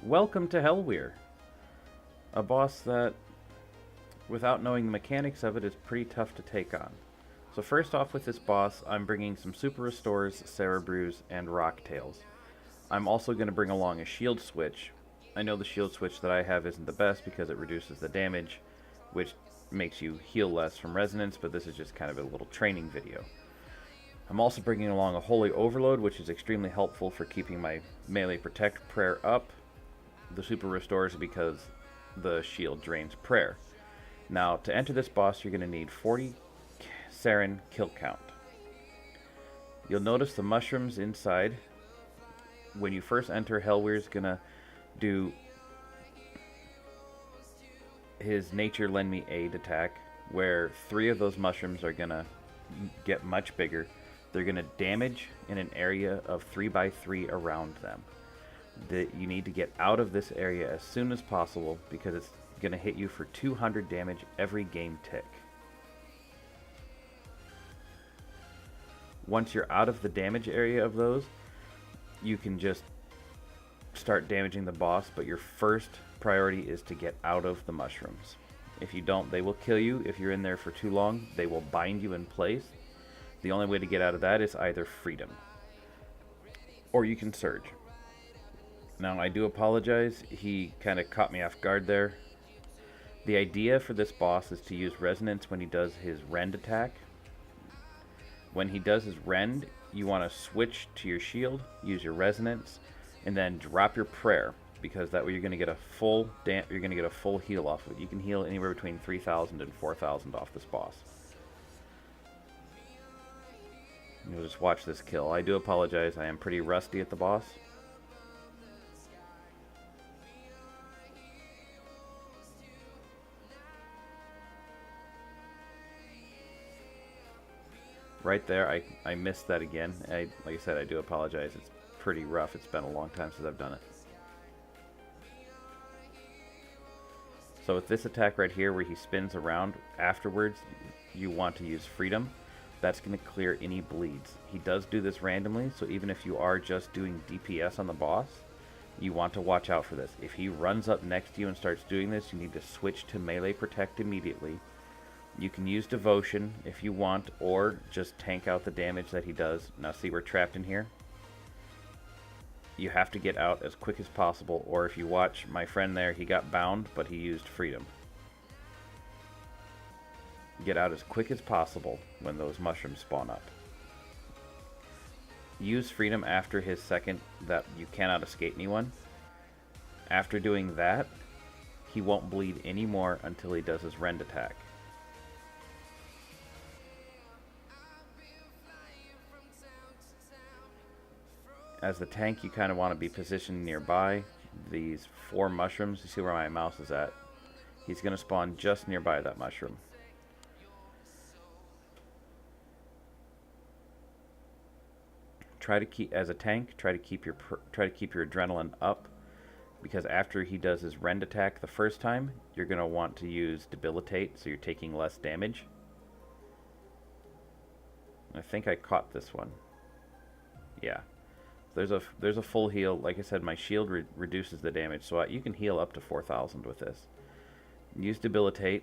Welcome to Helwyr, a boss that, without knowing the mechanics of it, is pretty tough to take on. So first off with this boss, I'm bringing some Super Restores, Cerebrews, and Rocktails. I'm also going to bring along a shield switch. I know the shield switch that I have isn't the best because it reduces the damage, which makes you heal less from resonance, but this is just kind of a little training video. I'm also bringing along a Holy Overload, which is extremely helpful for keeping my melee protect prayer up. The Super Restores because the shield drains prayer. Now, to enter this boss, you're going to need 40 Saren kill count. You'll notice the mushrooms inside. When you first enter, Helwyr's going to do his Nature Lend Me Aid attack, where 3 of those mushrooms are going to get much bigger. They're going to damage in an area of 3x3 around them. You need to get out of this area as soon as possible because it's going to hit you for 200 damage every game tick. Once you're out of the damage area of those, you can just start damaging the boss, but your first priority is to get out of the mushrooms. If you don't, they will kill you. If you're in there for too long, they will bind you in place. The only way to get out of that is either freedom, or you can surge. Now, I do apologize, he kind of caught me off guard there. The idea for this boss is to use resonance when he does his rend attack. When he does his rend, you want to switch to your shield, use your resonance, and then drop your prayer, because that way you're going to get a full heal off of it. You can heal anywhere between 3,000 and 4,000 off this boss. You'll just watch this kill. I do apologize, I am pretty rusty at the boss. Right there, I missed that again. Like I said, I do apologize. It's pretty rough. It's been a long time since I've done it. So with this attack right here where he spins around, afterwards you want to use freedom. That's going to clear any bleeds. He does do this randomly, so even if you are just doing DPS on the boss, you want to watch out for this. If he runs up next to you and starts doing this, you need to switch to melee protect immediately. You can use devotion if you want, or just tank out the damage that he does. Now see, we're trapped in here. You have to get out as quick as possible, or if you watch my friend there, he got bound, but he used freedom. Get out as quick as possible when those mushrooms spawn up. Use freedom after his second that you cannot escape anyone. After doing that, he won't bleed anymore until he does his rend attack. As the tank, you kind of want to be positioned nearby these 4 mushrooms. You see where my mouse is at? He's going to spawn just nearby that mushroom. Try to keep, as a tank, try to keep your adrenaline up, because after he does his rend attack the first time, you're going to want to use debilitate, so you're taking less damage. I think I caught this one. Yeah. There's a full heal. Like I said, my shield reduces the damage, so you can heal up to 4,000 with this. Use debilitate.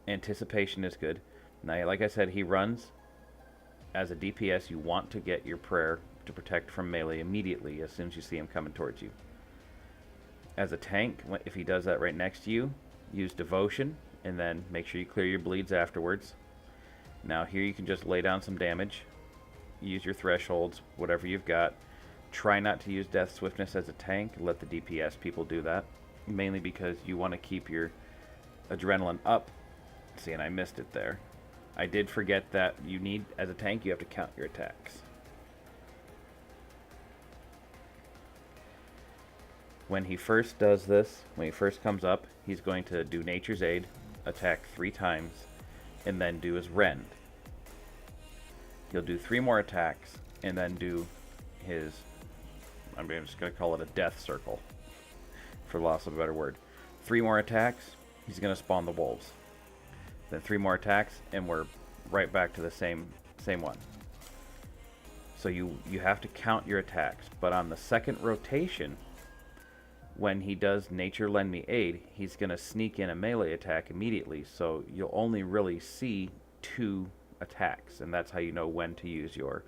Anticipation is good. Now, like I said, he runs. As a DPS, you want to get your prayer to protect from melee immediately as soon as you see him coming towards you. As a tank, if he does that right next to you, use devotion, and then make sure you clear your bleeds afterwards. Now here you can just lay down some damage. Use your thresholds, whatever you've got. Try not to use Death Swiftness as a tank. Let the DPS people do that. Mainly because you want to keep your adrenaline up. See, and I missed it there. I did forget that you need, as a tank, you have to count your attacks. When he first does this, when he first comes up, he's going to do Nature's Aid, attack 3 times, and then do his rend. He'll do 3 more attacks, and then do his, I'm just going to call it a death circle, for loss of a better word. 3 more attacks, he's going to spawn the wolves. Then 3 more attacks, and we're right back to the same one. So you have to count your attacks, but on the second rotation, when he does Nature Lend Me Aid, he's going to sneak in a melee attack immediately, so you'll only really see 2 attacks, and that's how you know when to use your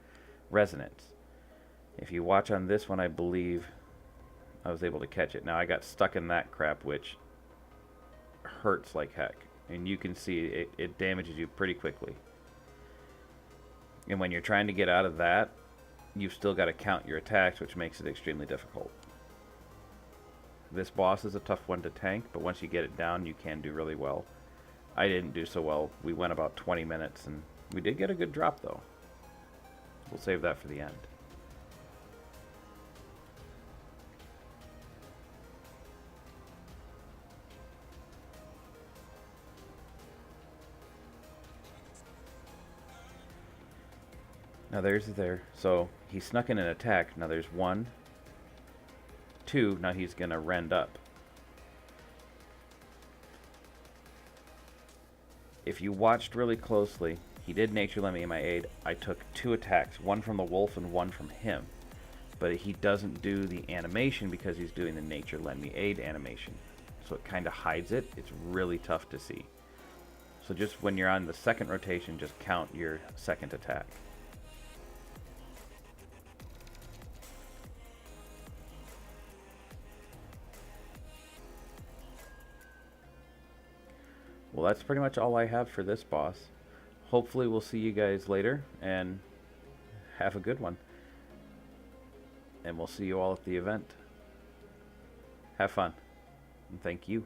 Resonance. If you watch on this one, I believe I was able to catch it. Now I got stuck in that crap, which hurts like heck, and you can see it damages you pretty quickly. And when you're trying to get out of that, you've still got to count your attacks, which makes it extremely difficult. This boss is a tough one to tank, but once you get it down, you can do really well. I didn't do so well. We went about 20 minutes, and we did get a good drop, though. We'll save that for the end. Now there's there. So he snuck in an attack. Now there's 1, 2. Now he's going to rend up. If you watched really closely, he did Nature Lend Me My Aid. I took 2 attacks, 1 from the wolf and 1 from him. But he doesn't do the animation because he's doing the Nature Lend Me Aid animation. So it kind of hides it. It's really tough to see. So just when you're on the second rotation, just count your second attack. Well, that's pretty much all I have for this boss. Hopefully we'll see you guys later, and have a good one. And we'll see you all at the event. Have fun, and thank you.